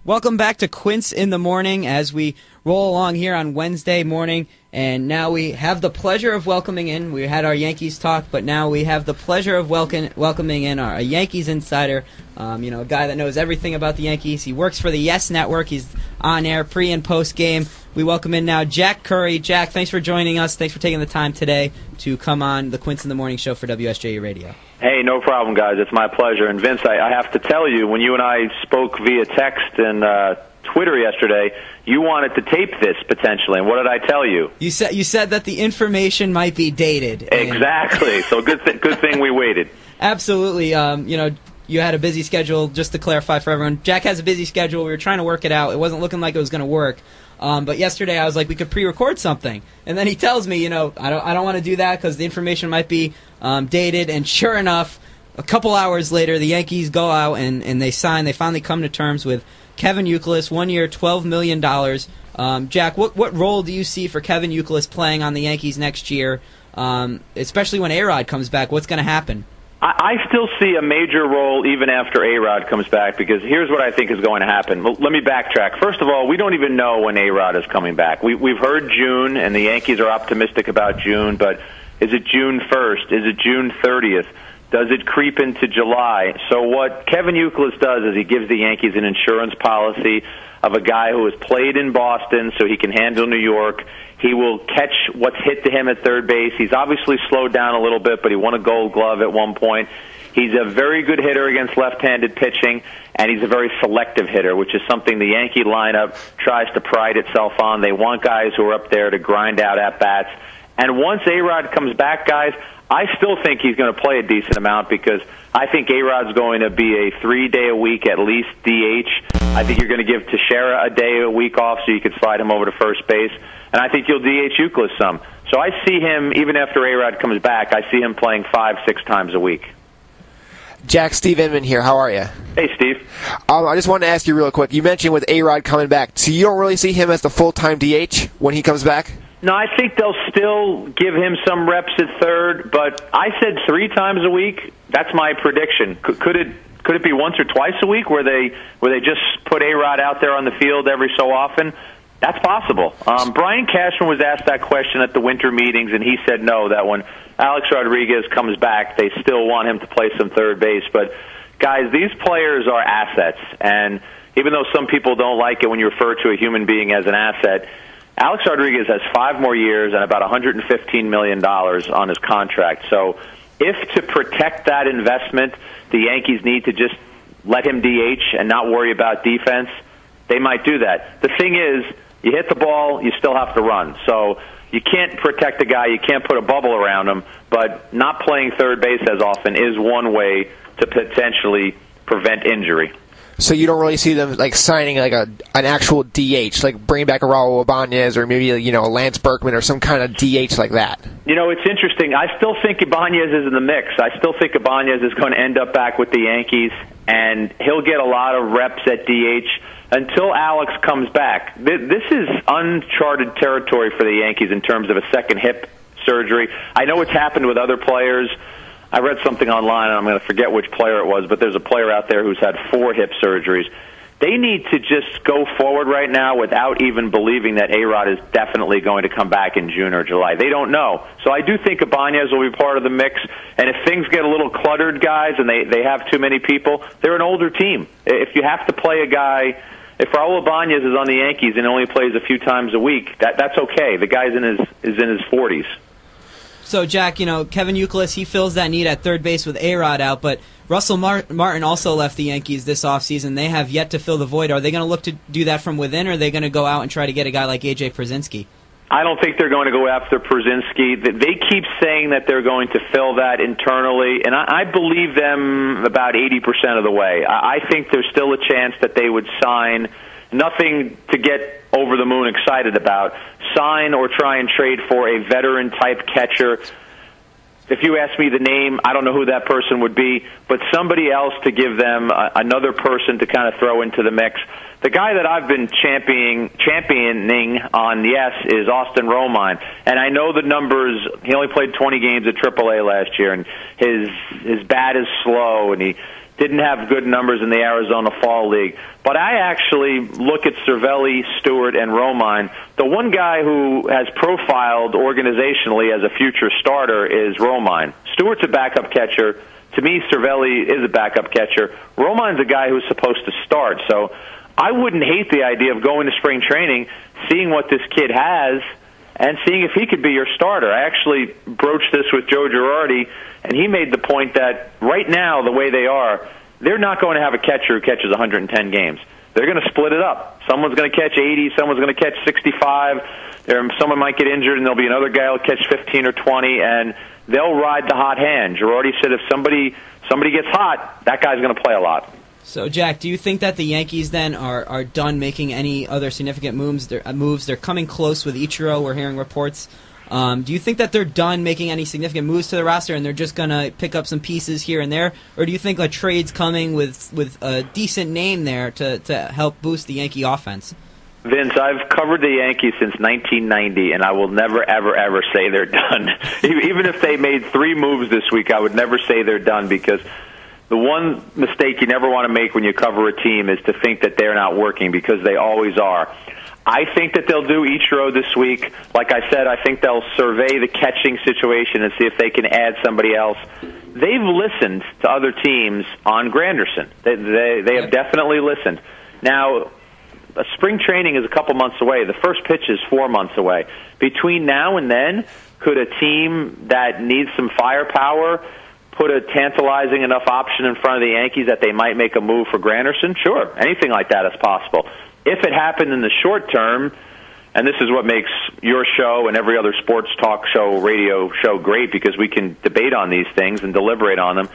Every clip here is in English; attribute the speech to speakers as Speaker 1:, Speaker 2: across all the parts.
Speaker 1: Welcome back to Quince in the Morning as we roll along here on Wednesday morning. And now we have the pleasure of welcoming in, we had our Yankees talk, but now we have the pleasure of welcoming in a Yankees insider, a guy that knows everything about the Yankees. He works for the Yes Network. He's on air pre- and post-game. We welcome in now Jack Curry. Jack, thanks for joining us. Thanks for taking the time today to come on the Quince in the Morning show for WSJU Radio.
Speaker 2: Hey, no problem, guys. It's my pleasure. And, Vince, I have to tell you, when you and I spoke via text and Twitter yesterday, you wanted to tape this potentially. And what did I tell you?
Speaker 1: You said that the information might be dated.
Speaker 2: Exactly. So good thing we waited.
Speaker 1: Absolutely. You had a busy schedule. Just to clarify for everyone, Jack has a busy schedule. We were trying to work it out. It wasn't looking like it was going to work. But yesterday I was like, we could pre-record something. And then he tells me, I don't want to do that because the information might be dated. And sure enough, a couple hours later, the Yankees go out and they finally come to terms with Kevin Youkilis, 1 year, $12 million. Jack, what role do you see for Kevin Youkilis playing on the Yankees next year, especially when A-Rod comes back? What's going to happen?
Speaker 2: I still see a major role even after A-Rod comes back, because here's what I think is going to happen. Well, let me backtrack. First of all, we don't even know when A-Rod is coming back. We've heard June, and the Yankees are optimistic about June, but is it June 1st? Is it June 30th? Does it creep into July? So what Kevin Youkilis does is he gives the Yankees an insurance policy of a guy who has played in Boston so he can handle New York. He will catch what's hit to him at third base. He's obviously slowed down a little bit, but he won a Gold Glove at one point. He's a very good hitter against left-handed pitching, and he's a very selective hitter, which is something the Yankee lineup tries to pride itself on. They want guys who are up there to grind out at-bats. And once A-Rod comes back, guys, I still think he's going to play a decent amount, because I think A-Rod's going to be a 3-day-a-week at least DH. I think you're going to give Teixeira a day a week off so you can slide him over to first base. And I think you'll DH Youkilis some. So I see him, even after A-Rod comes back, I see him playing 5-6 times a week.
Speaker 3: Jack, Steve Inman here. How are you?
Speaker 2: Hey, Steve.
Speaker 3: I just wanted to ask you real quick. You mentioned with A-Rod coming back, so you don't really see him as the full-time DH when he comes back?
Speaker 2: No, I think they'll still give him some reps at third, but I said 3 times a week. That's my prediction. Could it be once or twice a week where they just put A-Rod out there on the field every so often? That's possible. Brian Cashman was asked that question at the winter meetings, and he said no, that when Alex Rodriguez comes back, they still want him to play some third base. But, guys, these players are assets, and even though some people don't like it when you refer to a human being as an asset, Alex Rodriguez has 5 more years and about $115 million on his contract. So if to protect that investment, the Yankees need to just let him DH and not worry about defense, they might do that. The thing is, you hit the ball, you still have to run. So you can't protect a guy, you can't put a bubble around him, but not playing third base as often is one way to potentially prevent injury.
Speaker 3: So you don't really see them like signing like an actual DH, like bringing back a Raul Ibanez or maybe a Lance Berkman or some kind of DH like that?
Speaker 2: It's interesting. I still think Ibanez is in the mix. I still think Ibanez is going to end up back with the Yankees, and he'll get a lot of reps at DH until Alex comes back. This is uncharted territory for the Yankees in terms of a second hip surgery. I know it's happened with other players. I read something online, and I'm going to forget which player it was, but there's a player out there who's had 4 hip surgeries. They need to just go forward right now without even believing that A-Rod is definitely going to come back in June or July. They don't know. So I do think Ibanez will be part of the mix, and if things get a little cluttered, guys, and they have too many people, they're an older team. If you have to play a guy, if Raul Ibanez is on the Yankees and only plays a few times a week, that's okay. The guy's in his 40s.
Speaker 1: So, Jack, Kevin Youkilis, he fills that need at third base with A-Rod out, but Russell Martin also left the Yankees this offseason. They have yet to fill the void. Are they going to look to do that from within, or are they going to go out and try to get a guy like A.J. Przinsky?
Speaker 2: I don't think they're going to go after Przinsky. They keep saying that they're going to fill that internally, and I believe them about 80% of the way. I think there's still a chance that they would sign, nothing to get over the moon excited about, sign or try and trade for a veteran-type catcher. If you ask me the name, I don't know who that person would be, but somebody else to give them another person to kind of throw into the mix. The guy that I've been championing on Yes is Austin Romine, and I know the numbers. He only played 20 games at AAA last year, and his bat is slow, and he didn't have good numbers in the Arizona Fall League. But I actually look at Cervelli, Stewart, and Romine. The one guy who has profiled organizationally as a future starter is Romine. Stewart's a backup catcher. To me, Cervelli is a backup catcher. Romine's a guy who's supposed to start. So I wouldn't hate the idea of going to spring training, seeing what this kid has, and seeing if he could be your starter. I actually broached this with Joe Girardi, and he made the point that right now, the way they are, they're not going to have a catcher who catches 110 games. They're going to split it up. Someone's going to catch 80, someone's going to catch 65. Someone might get injured, and there'll be another guy who'll catch 15 or 20, and they'll ride the hot hand. Girardi said if somebody gets hot, that guy's going to play a lot.
Speaker 1: So, Jack, do you think that the Yankees then are done making any other significant moves? They're coming close with Ichiro, we're hearing reports. Do you think that they're done making any significant moves to the roster and they're just going to pick up some pieces here and there? Or do you think a trade's coming with a decent name there to help boost the Yankee offense?
Speaker 2: Vince, I've covered the Yankees since 1990, and I will never, ever, ever say they're done. Even if they made 3 moves this week, I would never say they're done, because the one mistake you never want to make when you cover a team is to think that they're not working, because they always are. I think that they'll do Ichiro this week. Like I said, I think they'll survey the catching situation and see if they can add somebody else. They've listened to other teams on Granderson. They have definitely listened. Now, spring training is a couple months away. The first pitch is 4 months away. Between now and then, could a team that needs some firepower put a tantalizing enough option in front of the Yankees that they might make a move for Granderson? Sure, anything like that is possible. If it happened in the short term, and this is what makes your show and every other sports talk show, radio show great, because we can debate on these things and deliberate on them.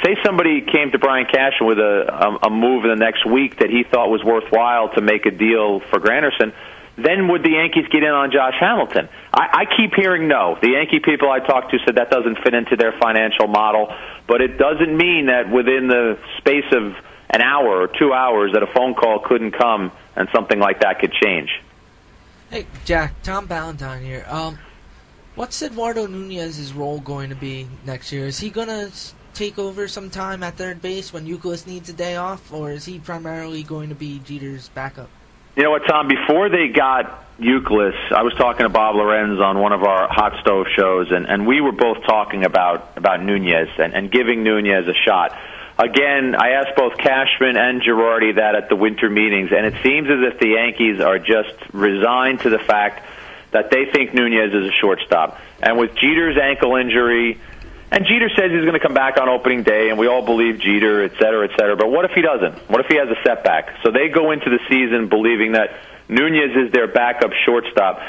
Speaker 2: Say somebody came to Brian Cashman with a move in the next week that he thought was worthwhile to make a deal for Granderson, then would the Yankees get in on Josh Hamilton? I keep hearing no. The Yankee people I talked to said that doesn't fit into their financial model, but it doesn't mean that within the space of an hour or 2 hours that a phone call couldn't come and something like that could change.
Speaker 4: Hey, Jack, Tom Ballantyne here. What's Eduardo Nunez's role going to be next year? Is he going to take over some time at third base when Youkilis needs a day off, or is he primarily going to be Jeter's backup?
Speaker 2: You know what, Tom? Before they got Youkilis, I was talking to Bob Lorenz on one of our hot stove shows, and we were both talking about Nunez and giving Nunez a shot. Again, I asked both Cashman and Girardi that at the winter meetings, and it seems as if the Yankees are just resigned to the fact that they think Nunez is a shortstop. And with Jeter's ankle injury, and Jeter says he's going to come back on opening day, and we all believe Jeter, et cetera, et cetera. But what if he doesn't? What if he has a setback? So they go into the season believing that Nunez is their backup shortstop.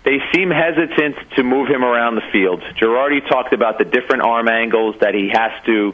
Speaker 2: They seem hesitant to move him around the field. Girardi talked about the different arm angles that he has to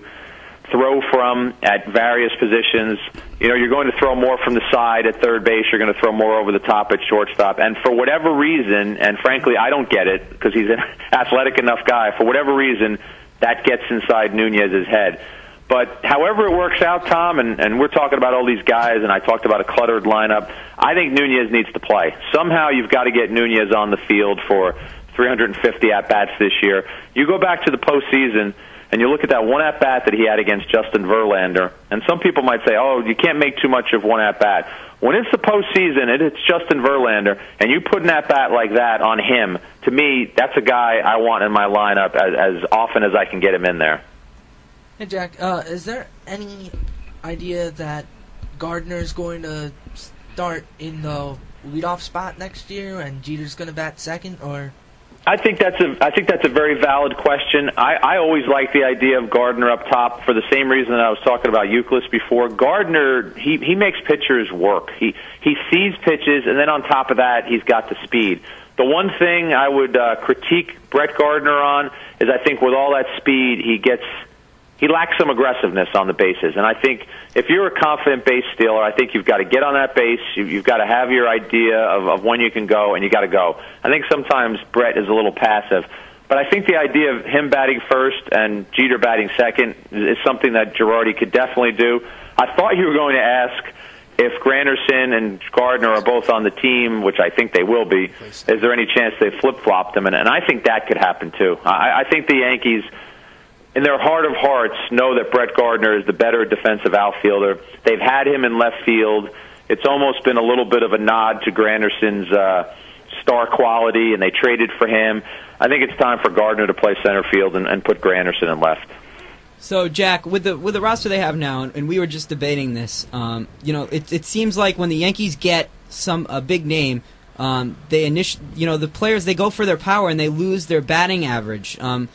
Speaker 2: throw from at various positions. You know, you're going to throw more from the side at third base. You're going to throw more over the top at shortstop. And for whatever reason, and frankly, I don't get it because he's an athletic enough guy, for whatever reason, that gets inside Nunez's head. But however it works out, Tom, and we're talking about all these guys, and I talked about a cluttered lineup, I think Nunez needs to play. Somehow you've got to get Nunez on the field for 350 at-bats this year. You go back to the postseason, and you look at that one at-bat that he had against Justin Verlander, and some people might say, oh, you can't make too much of one at-bat. When it's the postseason and it's Justin Verlander, and you put an at-bat like that on him, to me, that's a guy I want in my lineup as often as I can get him in there.
Speaker 4: Hey, Jack, is there any idea that Gardner's going to start in the leadoff spot next year and Jeter's going to bat second, or...?
Speaker 2: I think that's a very valid question. I always like the idea of Gardner up top for the same reason that I was talking about Youkilis before. Gardner, he makes pitchers work. He sees pitches, and then on top of that, he's got the speed. The one thing I would critique Brett Gardner on is I think with all that speed, he lacks some aggressiveness on the bases. And I think if you're a confident base stealer, I think you've got to get on that base. You've got to have your idea of when you can go, and you got to go. I think sometimes Brett is a little passive. But I think the idea of him batting first and Jeter batting second is something that Girardi could definitely do. I thought you were going to ask if Granderson and Gardner are both on the team, which I think they will be, is there any chance they flip-flop them? And I think that could happen, too. I think the Yankees... in their heart of hearts, know that Brett Gardner is the better defensive outfielder. They've had him in left field. It's almost been a little bit of a nod to Granderson's star quality, and they traded for him. I think it's time for Gardner to play center field and put Granderson in left.
Speaker 1: So, Jack, with the roster they have now, and we were just debating this, it seems like when the Yankees get a big name, the players, they go for their power and they lose their batting average. And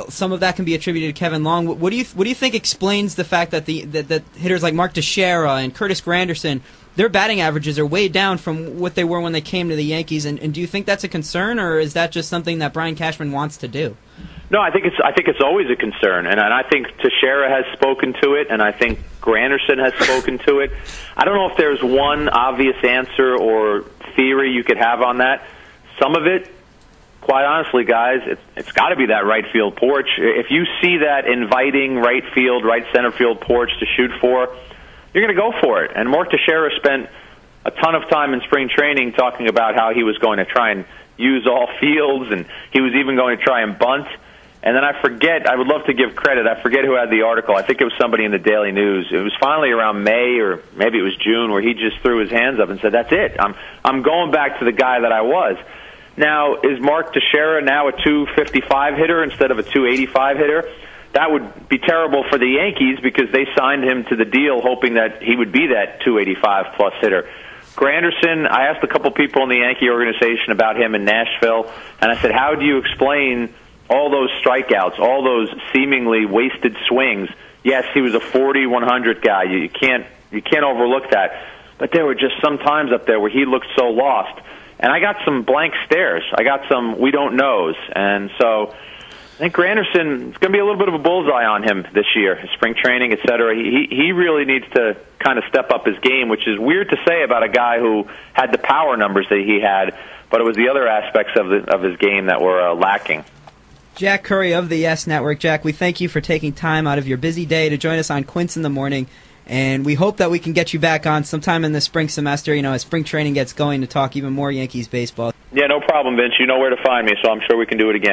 Speaker 1: some of that can be attributed to Kevin Long. What do you think explains the fact that that hitters like Mark Teixeira and Curtis Granderson, their batting averages are way down from what they were when they came to the Yankees? And do you think that's a concern, or is that just something that Brian Cashman wants to do?
Speaker 2: No, I think it's always a concern, and I think Teixeira has spoken to it, and I think Granderson has spoken to it. I don't know if there's one obvious answer or theory you could have on that. Some of it, quite honestly, guys, it's got to be that right field porch. If you see that inviting right field, right center field porch to shoot for, you're going to go for it. And Mark Teixeira spent a ton of time in spring training talking about how he was going to try and use all fields, and he was even going to try and bunt. And then I would love to give credit, I forget who had the article. I think it was somebody in the Daily News. It was finally around May, or maybe it was June, where he just threw his hands up and said, that's it. I'm going back to the guy that I was. Now, is Mark Teixeira now a 255 hitter instead of a 285 hitter? That would be terrible for the Yankees because they signed him to the deal hoping that he would be that 285-plus hitter. Granderson, I asked a couple people in the Yankee organization about him in Nashville, and I said, how do you explain all those strikeouts, all those seemingly wasted swings? Yes, he was a 40-100 guy. You can't overlook that. But there were just some times up there where he looked so lost. And I got some blank stares. I got some we don't knows. And so I think Granderson, it's going to be a little bit of a bullseye on him this year, spring training, et cetera. He really needs to kind of step up his game, which is weird to say about a guy who had the power numbers that he had, but it was the other aspects of his game that were lacking.
Speaker 1: Jack Curry of the Yes Network. Jack, we thank you for taking time out of your busy day to join us on Quince in the Morning, and we hope that we can get you back on sometime in the spring semester, as spring training gets going, to talk even more Yankees baseball.
Speaker 2: Yeah, no problem, Vince. You know where to find me, so I'm sure we can do it again.